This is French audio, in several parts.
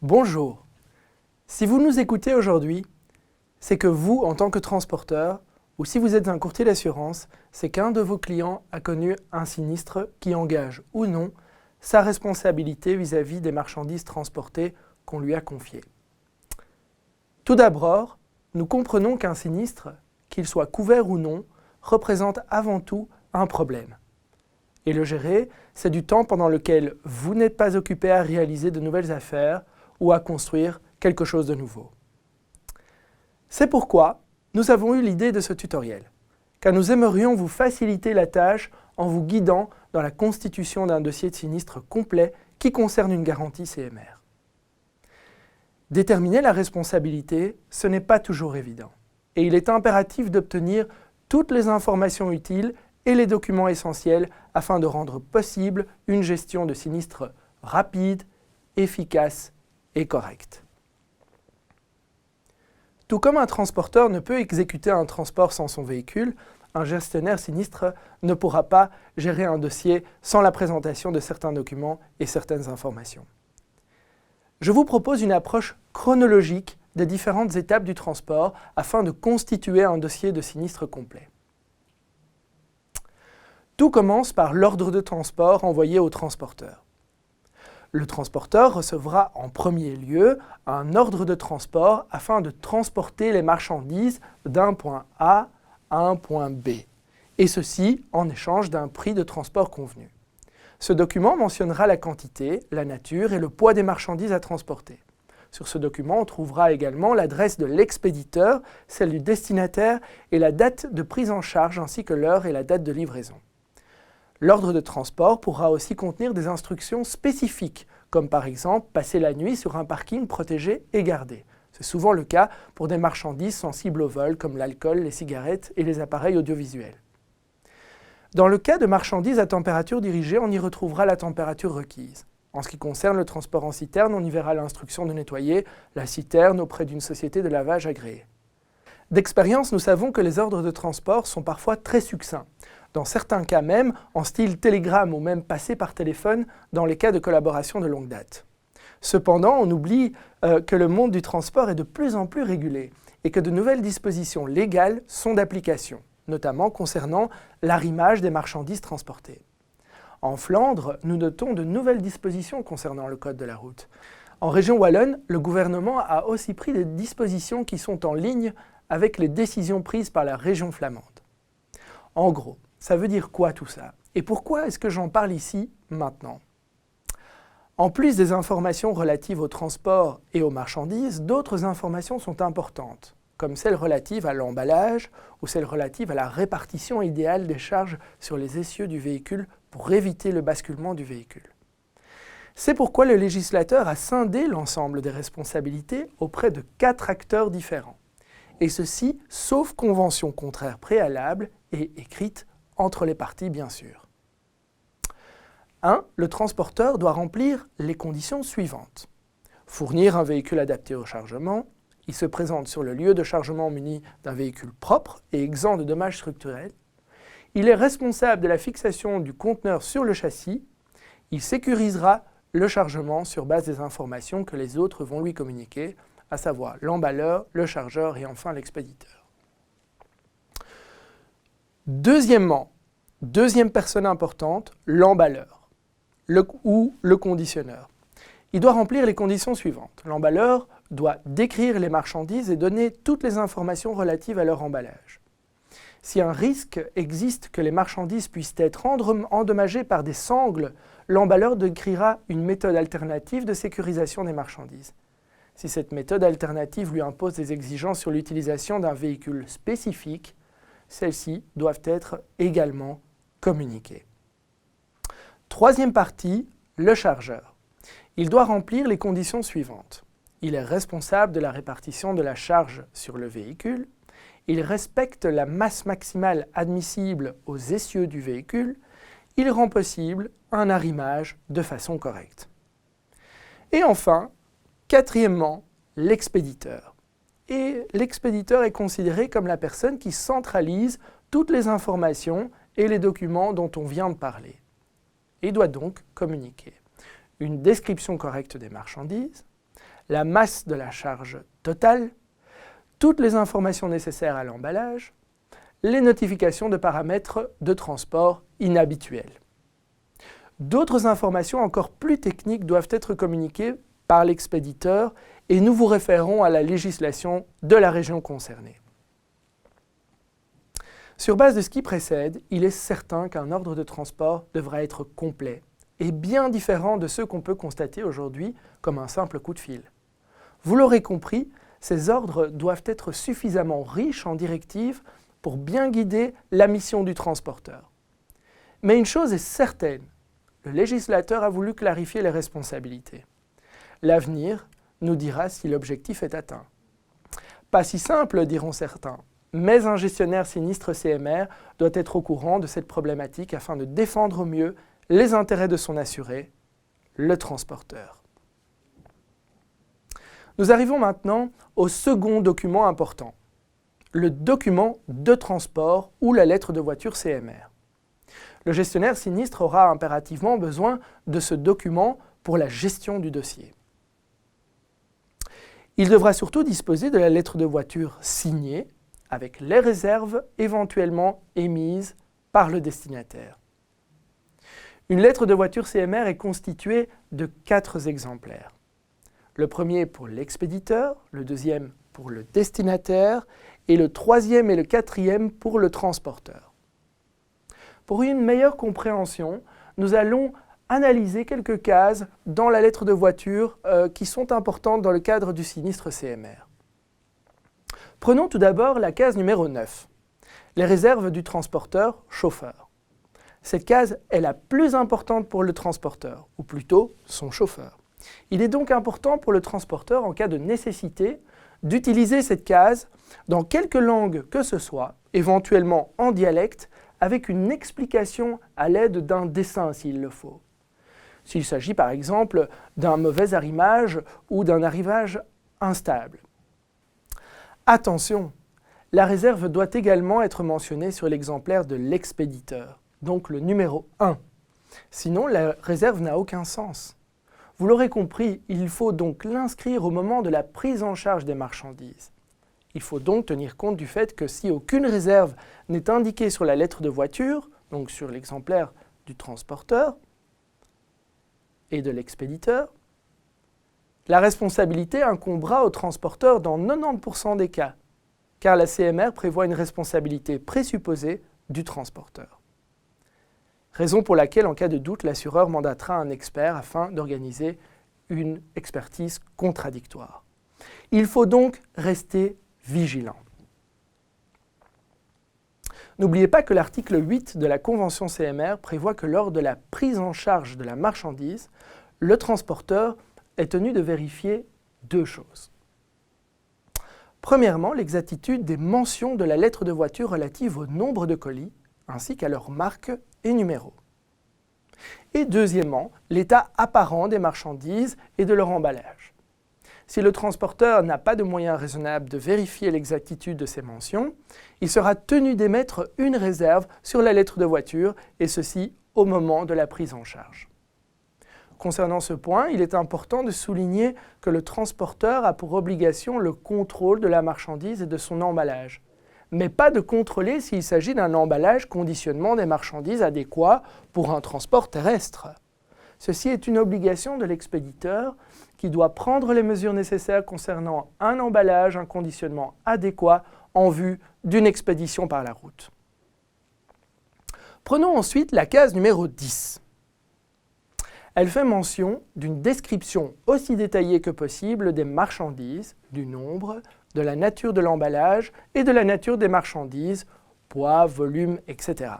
Bonjour. Si vous nous écoutez aujourd'hui, c'est que vous, en tant que transporteur, ou si vous êtes un courtier d'assurance, c'est qu'un de vos clients a connu un sinistre qui engage ou non sa responsabilité vis-à-vis des marchandises transportées qu'on lui a confiées. Tout d'abord, nous comprenons qu'un sinistre, qu'il soit couvert ou non, représente avant tout un problème. Et le gérer, c'est du temps pendant lequel vous n'êtes pas occupé à réaliser de nouvelles affaires ou à construire quelque chose de nouveau. C'est pourquoi nous avons eu l'idée de ce tutoriel, car nous aimerions vous faciliter la tâche en vous guidant dans la constitution d'un dossier de sinistre complet qui concerne une garantie CMR. Déterminer la responsabilité, ce n'est pas toujours évident, et il est impératif d'obtenir toutes les informations utiles et les documents essentiels afin de rendre possible une gestion de sinistre rapide, efficace et correcte. Tout comme un transporteur ne peut exécuter un transport sans son véhicule, un gestionnaire sinistre ne pourra pas gérer un dossier sans la présentation de certains documents et certaines informations. Je vous propose une approche chronologique des différentes étapes du transport afin de constituer un dossier de sinistre complet. Tout commence par l'ordre de transport envoyé au transporteur. Le transporteur recevra en premier lieu un ordre de transport afin de transporter les marchandises d'un point A à un point B, et ceci en échange d'un prix de transport convenu. Ce document mentionnera la quantité, la nature et le poids des marchandises à transporter. Sur ce document, on trouvera également l'adresse de l'expéditeur, celle du destinataire et la date de prise en charge ainsi que l'heure et la date de livraison. L'ordre de transport pourra aussi contenir des instructions spécifiques, comme par exemple passer la nuit sur un parking protégé et gardé. C'est souvent le cas pour des marchandises sensibles au vol, comme l'alcool, les cigarettes et les appareils audiovisuels. Dans le cas de marchandises à température dirigée, on y retrouvera la température requise. En ce qui concerne le transport en citerne, on y verra l'instruction de nettoyer la citerne auprès d'une société de lavage agréée. D'expérience, nous savons que les ordres de transport sont parfois très succincts. Dans certains cas même, en style télégramme ou même passé par téléphone dans les cas de collaboration de longue date. Cependant, on oublie que le monde du transport est de plus en plus régulé et que de nouvelles dispositions légales sont d'application, notamment concernant l'arrimage des marchandises transportées. En Flandre, nous notons de nouvelles dispositions concernant le code de la route. En région wallonne, le gouvernement a aussi pris des dispositions qui sont en ligne avec les décisions prises par la région flamande. En gros, ça veut dire quoi tout ça? Et pourquoi est-ce que j'en parle ici, maintenant? En plus des informations relatives au transport et aux marchandises, d'autres informations sont importantes, comme celles relatives à l'emballage ou celles relatives à la répartition idéale des charges sur les essieux du véhicule pour éviter le basculement du véhicule. C'est pourquoi le législateur a scindé l'ensemble des responsabilités auprès de 4 acteurs différents, et ceci sauf convention contraire préalable et écrite entre les parties bien sûr. 1. Le transporteur doit remplir les conditions suivantes. Fournir un véhicule adapté au chargement. Il se présente sur le lieu de chargement muni d'un véhicule propre et exempt de dommages structurels. Il est responsable de la fixation du conteneur sur le châssis. Il sécurisera le chargement sur base des informations que les autres vont lui communiquer, à savoir l'emballeur, le chargeur et enfin l'expéditeur. Deuxièmement, deuxième personne importante, l'emballeur ou le conditionneur. Il doit remplir les conditions suivantes. L'emballeur doit décrire les marchandises et donner toutes les informations relatives à leur emballage. Si un risque existe que les marchandises puissent être endommagées par des sangles, l'emballeur décrira une méthode alternative de sécurisation des marchandises. Si cette méthode alternative lui impose des exigences sur l'utilisation d'un véhicule spécifique, celles-ci doivent être également communiquées. Troisième partie, le chargeur. Il doit remplir les conditions suivantes. Il est responsable de la répartition de la charge sur le véhicule. Il respecte la masse maximale admissible aux essieux du véhicule. Il rend possible un arrimage de façon correcte. Et enfin, quatrièmement, l'expéditeur. Et l'expéditeur est considéré comme la personne qui centralise toutes les informations et les documents dont on vient de parler. Il doit donc communiquer une description correcte des marchandises, la masse de la charge totale, toutes les informations nécessaires à l'emballage, les notifications de paramètres de transport inhabituels. D'autres informations encore plus techniques doivent être communiquées par l'expéditeur et nous vous référons à la législation de la région concernée. Sur base de ce qui précède, il est certain qu'un ordre de transport devra être complet et bien différent de ceux qu'on peut constater aujourd'hui comme un simple coup de fil. Vous l'aurez compris, ces ordres doivent être suffisamment riches en directives pour bien guider la mission du transporteur. Mais une chose est certaine, le législateur a voulu clarifier les responsabilités. L'avenir nous dira si l'objectif est atteint. Pas si simple, diront certains, mais un gestionnaire sinistre CMR doit être au courant de cette problématique afin de défendre au mieux les intérêts de son assuré, le transporteur. Nous arrivons maintenant au second document important, le document de transport ou la lettre de voiture CMR. Le gestionnaire sinistre aura impérativement besoin de ce document pour la gestion du dossier. Il devra surtout disposer de la lettre de voiture signée avec les réserves éventuellement émises par le destinataire. Une lettre de voiture CMR est constituée de 4 exemplaires. Le premier pour l'expéditeur, le deuxième pour le destinataire et le troisième et le quatrième pour le transporteur. Pour une meilleure compréhension, nous allons analyser quelques cases dans la lettre de voiture qui sont importantes dans le cadre du sinistre CMR. Prenons tout d'abord la case numéro 9, les réserves du transporteur chauffeur. Cette case est la plus importante pour le transporteur, ou plutôt son chauffeur. Il est donc important pour le transporteur, en cas de nécessité, d'utiliser cette case dans quelque langue que ce soit, éventuellement en dialecte, avec une explication à l'aide d'un dessin s'il le faut. S'il s'agit par exemple d'un mauvais arrimage ou d'un arrivage instable. Attention, la réserve doit également être mentionnée sur l'exemplaire de l'expéditeur, donc le numéro 1. Sinon, la réserve n'a aucun sens. Vous l'aurez compris, il faut donc l'inscrire au moment de la prise en charge des marchandises. Il faut donc tenir compte du fait que si aucune réserve n'est indiquée sur la lettre de voiture, donc sur l'exemplaire du transporteur et de l'expéditeur, la responsabilité incombera au transporteur dans 90% des cas, car la CMR prévoit une responsabilité présupposée du transporteur. Raison pour laquelle, en cas de doute, l'assureur mandatera un expert afin d'organiser une expertise contradictoire. Il faut donc rester vigilant. N'oubliez pas que l'article 8 de la Convention CMR prévoit que lors de la prise en charge de la marchandise, le transporteur est tenu de vérifier 2 choses. Premièrement, l'exactitude des mentions de la lettre de voiture relative au nombre de colis, ainsi qu'à leur marque et numéro. Et deuxièmement, l'état apparent des marchandises et de leur emballage. Si le transporteur n'a pas de moyens raisonnables de vérifier l'exactitude de ces mentions, il sera tenu d'émettre une réserve sur la lettre de voiture, et ceci au moment de la prise en charge. Concernant ce point, il est important de souligner que le transporteur a pour obligation le contrôle de la marchandise et de son emballage, mais pas de contrôler s'il s'agit d'un emballage conditionnement des marchandises adéquat pour un transport terrestre. Ceci est une obligation de l'expéditeur qui doit prendre les mesures nécessaires concernant un emballage, un conditionnement adéquat en vue d'une expédition par la route. Prenons ensuite la case numéro 10. Elle fait mention d'une description aussi détaillée que possible des marchandises, du nombre, de la nature de l'emballage et de la nature des marchandises, poids, volume, etc.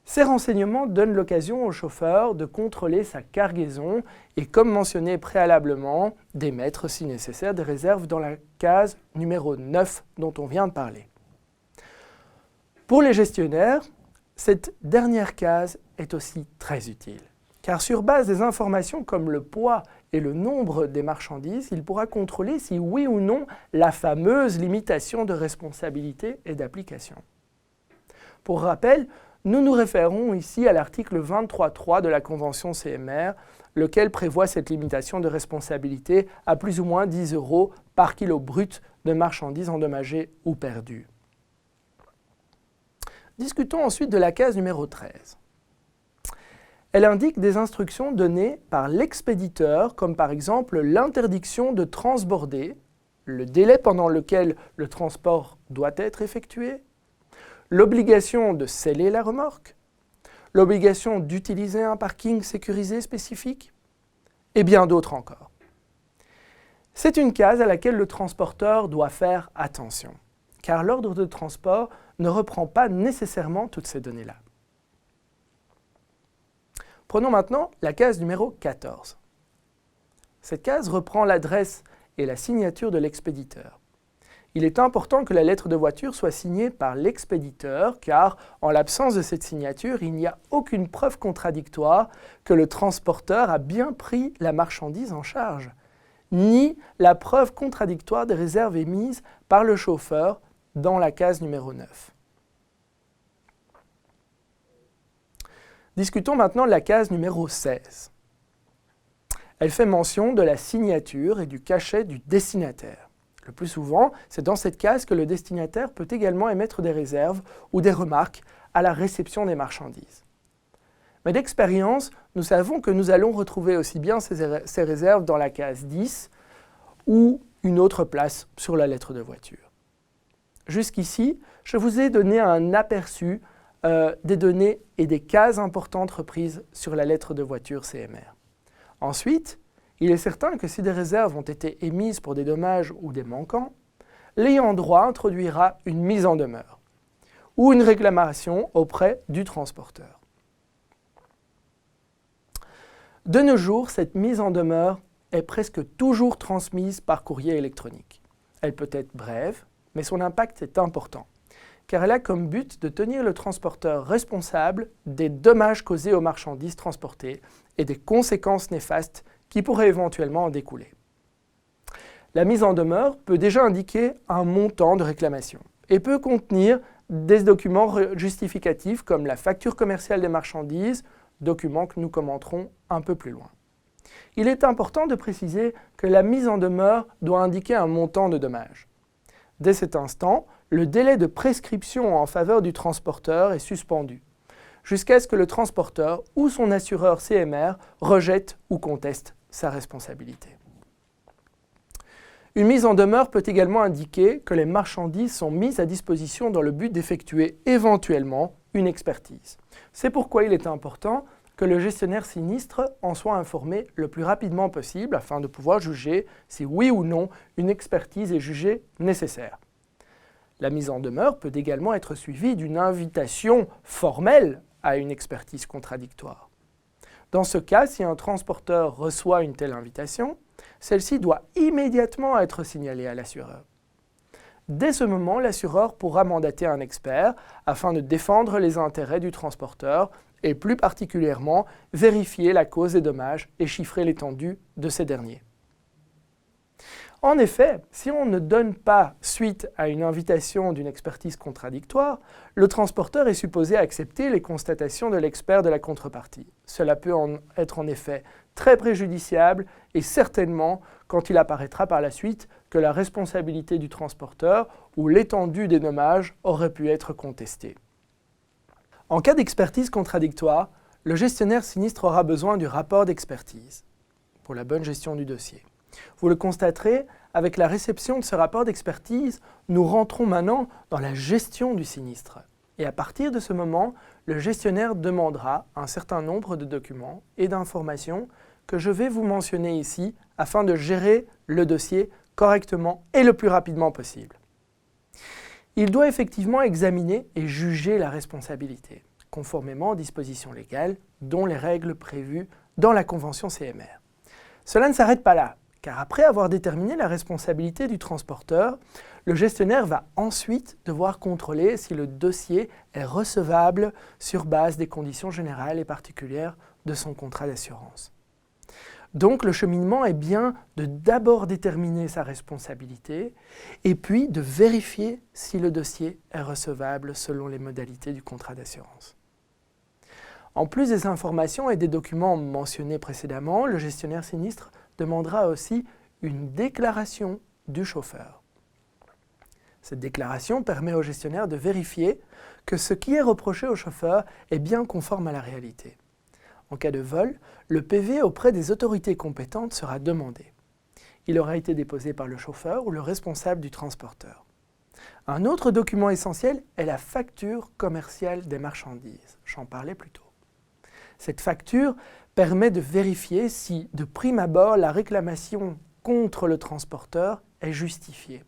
Ces renseignements donnent l'occasion au chauffeur de contrôler sa cargaison et, comme mentionné préalablement, d'émettre, si nécessaire, des réserves dans la case numéro 9 dont on vient de parler. Pour les gestionnaires, cette dernière case est aussi très utile, car sur base des informations comme le poids et le nombre des marchandises, il pourra contrôler si oui ou non la fameuse limitation de responsabilité est d'application. Pour rappel, nous nous référons ici à l'article 23.3 de la Convention CMR, lequel prévoit cette limitation de responsabilité à plus ou moins 10 € par kilo brut de marchandises endommagées ou perdues. Discutons ensuite de la case numéro 13. Elle indique des instructions données par l'expéditeur, comme par exemple l'interdiction de transborder, le délai pendant lequel le transport doit être effectué, l'obligation de sceller la remorque, l'obligation d'utiliser un parking sécurisé spécifique, et bien d'autres encore. C'est une case à laquelle le transporteur doit faire attention, car l'ordre de transport ne reprend pas nécessairement toutes ces données-là. Prenons maintenant la case numéro 14. Cette case reprend l'adresse et la signature de l'expéditeur. Il est important que la lettre de voiture soit signée par l'expéditeur, car en l'absence de cette signature, il n'y a aucune preuve contradictoire que le transporteur a bien pris la marchandise en charge, ni la preuve contradictoire des réserves émises par le chauffeur dans la case numéro 9. Discutons maintenant de la case numéro 16. Elle fait mention de la signature et du cachet du destinataire. Le plus souvent, c'est dans cette case que le destinataire peut également émettre des réserves ou des remarques à la réception des marchandises. Mais d'expérience, nous savons que nous allons retrouver aussi bien ces réserves dans la case 10 ou une autre place sur la lettre de voiture. Jusqu'ici, je vous ai donné un aperçu des données et des cases importantes reprises sur la lettre de voiture CMR. Ensuite, il est certain que si des réserves ont été émises pour des dommages ou des manquants, l'ayant droit introduira une mise en demeure ou une réclamation auprès du transporteur. De nos jours, cette mise en demeure est presque toujours transmise par courrier électronique. Elle peut être brève, mais son impact est important, car elle a comme but de tenir le transporteur responsable des dommages causés aux marchandises transportées et des conséquences néfastes qui pourraient éventuellement en découler. La mise en demeure peut déjà indiquer un montant de réclamation et peut contenir des documents justificatifs comme la facture commerciale des marchandises, documents que nous commenterons un peu plus loin. Il est important de préciser que la mise en demeure doit indiquer un montant de dommages. Dès cet instant, le délai de prescription en faveur du transporteur est suspendu, jusqu'à ce que le transporteur ou son assureur CMR rejette ou conteste sa responsabilité. Une mise en demeure peut également indiquer que les marchandises sont mises à disposition dans le but d'effectuer éventuellement une expertise. C'est pourquoi il est important que le gestionnaire sinistre en soit informé le plus rapidement possible afin de pouvoir juger si oui ou non une expertise est jugée nécessaire. La mise en demeure peut également être suivie d'une invitation formelle à une expertise contradictoire. Dans ce cas, si un transporteur reçoit une telle invitation, celle-ci doit immédiatement être signalée à l'assureur. Dès ce moment, l'assureur pourra mandater un expert afin de défendre les intérêts du transporteur et plus particulièrement vérifier la cause des dommages et chiffrer l'étendue de ces derniers. En effet, si on ne donne pas suite à une invitation d'une expertise contradictoire, le transporteur est supposé accepter les constatations de l'expert de la contrepartie. Cela peut être en effet très préjudiciable et certainement quand il apparaîtra par la suite que la responsabilité du transporteur ou l'étendue des dommages aurait pu être contestée. En cas d'expertise contradictoire, le gestionnaire sinistre aura besoin du rapport d'expertise pour la bonne gestion du dossier. Vous le constaterez, avec la réception de ce rapport d'expertise, nous rentrons maintenant dans la gestion du sinistre. Et à partir de ce moment, le gestionnaire demandera un certain nombre de documents et d'informations que je vais vous mentionner ici afin de gérer le dossier correctement et le plus rapidement possible. Il doit effectivement examiner et juger la responsabilité, conformément aux dispositions légales, dont les règles prévues dans la Convention CMR. Cela ne s'arrête pas là, car après avoir déterminé la responsabilité du transporteur, le gestionnaire va ensuite devoir contrôler si le dossier est recevable sur base des conditions générales et particulières de son contrat d'assurance. Donc le cheminement est bien de d'abord déterminer sa responsabilité et puis de vérifier si le dossier est recevable selon les modalités du contrat d'assurance. En plus des informations et des documents mentionnés précédemment, le gestionnaire sinistre demandera aussi une déclaration du chauffeur. Cette déclaration permet au gestionnaire de vérifier que ce qui est reproché au chauffeur est bien conforme à la réalité. En cas de vol, le PV auprès des autorités compétentes sera demandé. Il aura été déposé par le chauffeur ou le responsable du transporteur. Un autre document essentiel est la facture commerciale des marchandises. J'en parlais plus tôt. Cette facture permet de vérifier si, de prime abord, la réclamation contre le transporteur est justifiée.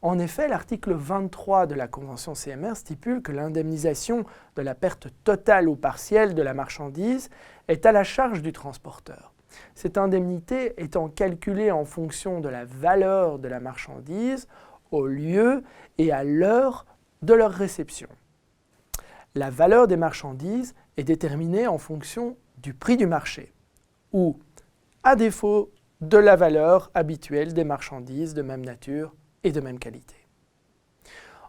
En effet, l'article 23 de la Convention CMR stipule que l'indemnisation de la perte totale ou partielle de la marchandise est à la charge du transporteur. Cette indemnité étant calculée en fonction de la valeur de la marchandise au lieu et à l'heure de leur réception. La valeur des marchandises est déterminée en fonction du prix du marché ou, à défaut, de la valeur habituelle des marchandises de même nature et de même qualité.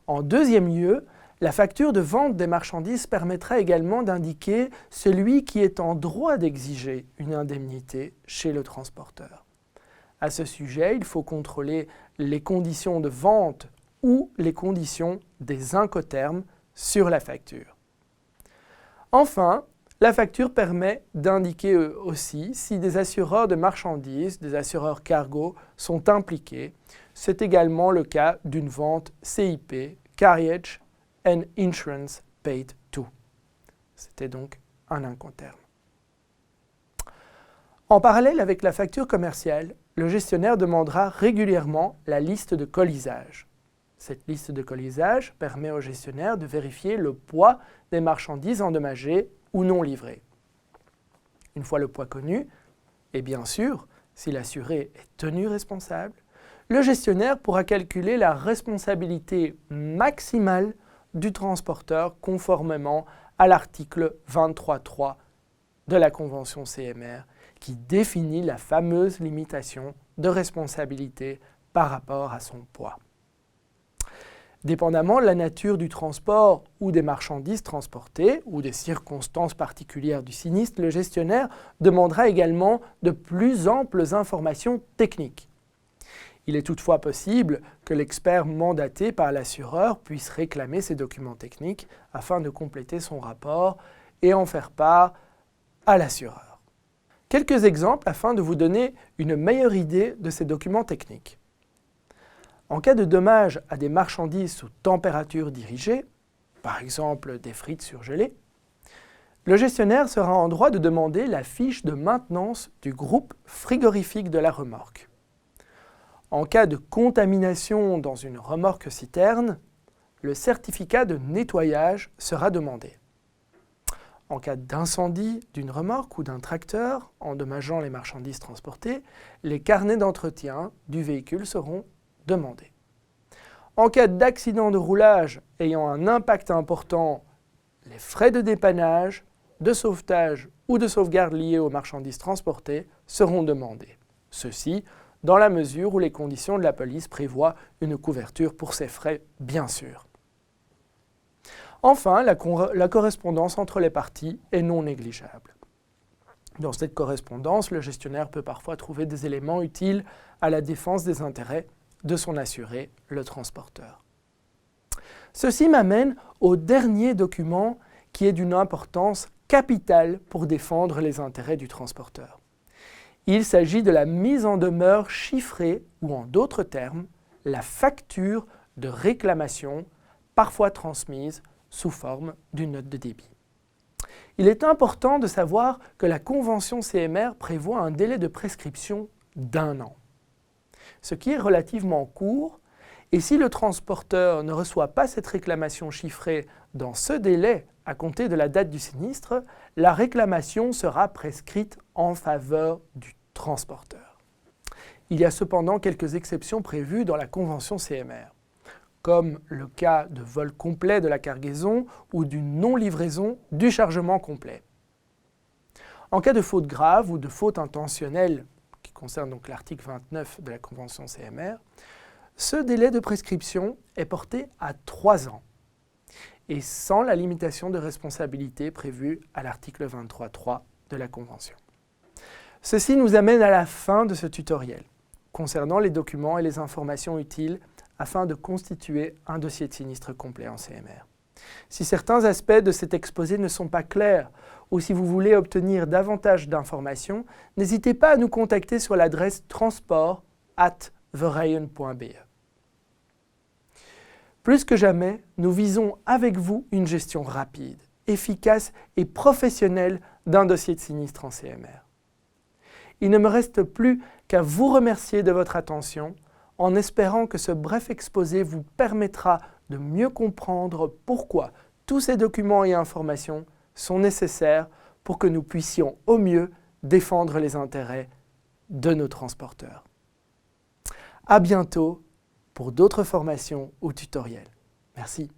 En deuxième lieu, la facture de vente des marchandises permettra également d'indiquer celui qui est en droit d'exiger une indemnité chez le transporteur. À ce sujet, il faut contrôler les conditions de vente ou les conditions des incoterms sur la facture. Enfin, la facture permet d'indiquer aussi si des assureurs de marchandises, des assureurs cargo, sont impliqués. C'est également le cas d'une vente CIP, Carriage and Insurance Paid To. C'était donc un incoterm. En parallèle avec la facture commerciale, le gestionnaire demandera régulièrement la liste de colisage. Cette liste de colisage permet au gestionnaire de vérifier le poids des marchandises endommagées ou non livrées. Une fois le poids connu, et bien sûr, si l'assuré est tenu responsable, le gestionnaire pourra calculer la responsabilité maximale du transporteur conformément à l'article 23.3 de la Convention CMR qui définit la fameuse limitation de responsabilité par rapport à son poids. Dépendamment de la nature du transport ou des marchandises transportées ou des circonstances particulières du sinistre, le gestionnaire demandera également de plus amples informations techniques. Il est toutefois possible que l'expert mandaté par l'assureur puisse réclamer ces documents techniques afin de compléter son rapport et en faire part à l'assureur. Quelques exemples afin de vous donner une meilleure idée de ces documents techniques. En cas de dommage à des marchandises sous température dirigée, par exemple des frites surgelées, le gestionnaire sera en droit de demander la fiche de maintenance du groupe frigorifique de la remorque. En cas de contamination dans une remorque citerne, le certificat de nettoyage sera demandé. En cas d'incendie d'une remorque ou d'un tracteur endommageant les marchandises transportées, les carnets d'entretien du véhicule seront demandés. En cas d'accident de roulage ayant un impact important, les frais de dépannage, de sauvetage ou de sauvegarde liés aux marchandises transportées seront demandés. Ceci dans la mesure où les conditions de la police prévoient une couverture pour ces frais, bien sûr. Enfin, la correspondance entre les parties est non négligeable. Dans cette correspondance, le gestionnaire peut parfois trouver des éléments utiles à la défense des intérêts de son assuré, le transporteur. Ceci m'amène au dernier document qui est d'une importance capitale pour défendre les intérêts du transporteur. Il s'agit de la mise en demeure chiffrée ou en d'autres termes, la facture de réclamation parfois transmise sous forme d'une note de débit. Il est important de savoir que la Convention CMR prévoit un délai de prescription d'1 an, ce qui est relativement court, et si le transporteur ne reçoit pas cette réclamation chiffrée dans ce délai à compter de la date du sinistre, la réclamation sera prescrite en faveur du transporteur. Il y a cependant quelques exceptions prévues dans la Convention CMR, comme le cas de vol complet de la cargaison ou d'une non-livraison du chargement complet. En cas de faute grave ou de faute intentionnelle, qui concerne donc l'article 29 de la Convention CMR, ce délai de prescription est porté à 3 ans. et sans la limitation de responsabilité prévue à l'article 23.3 de la Convention. Ceci nous amène à la fin de ce tutoriel concernant les documents et les informations utiles afin de constituer un dossier de sinistre complet en CMR. Si certains aspects de cet exposé ne sont pas clairs ou si vous voulez obtenir davantage d'informations, n'hésitez pas à nous contacter sur l'adresse transport@verheyen.be. Plus que jamais, nous visons avec vous une gestion rapide, efficace et professionnelle d'un dossier de sinistre en CMR. Il ne me reste plus qu'à vous remercier de votre attention en espérant que ce bref exposé vous permettra de mieux comprendre pourquoi tous ces documents et informations sont nécessaires pour que nous puissions au mieux défendre les intérêts de nos transporteurs. À bientôt pour d'autres formations ou tutoriels. Merci.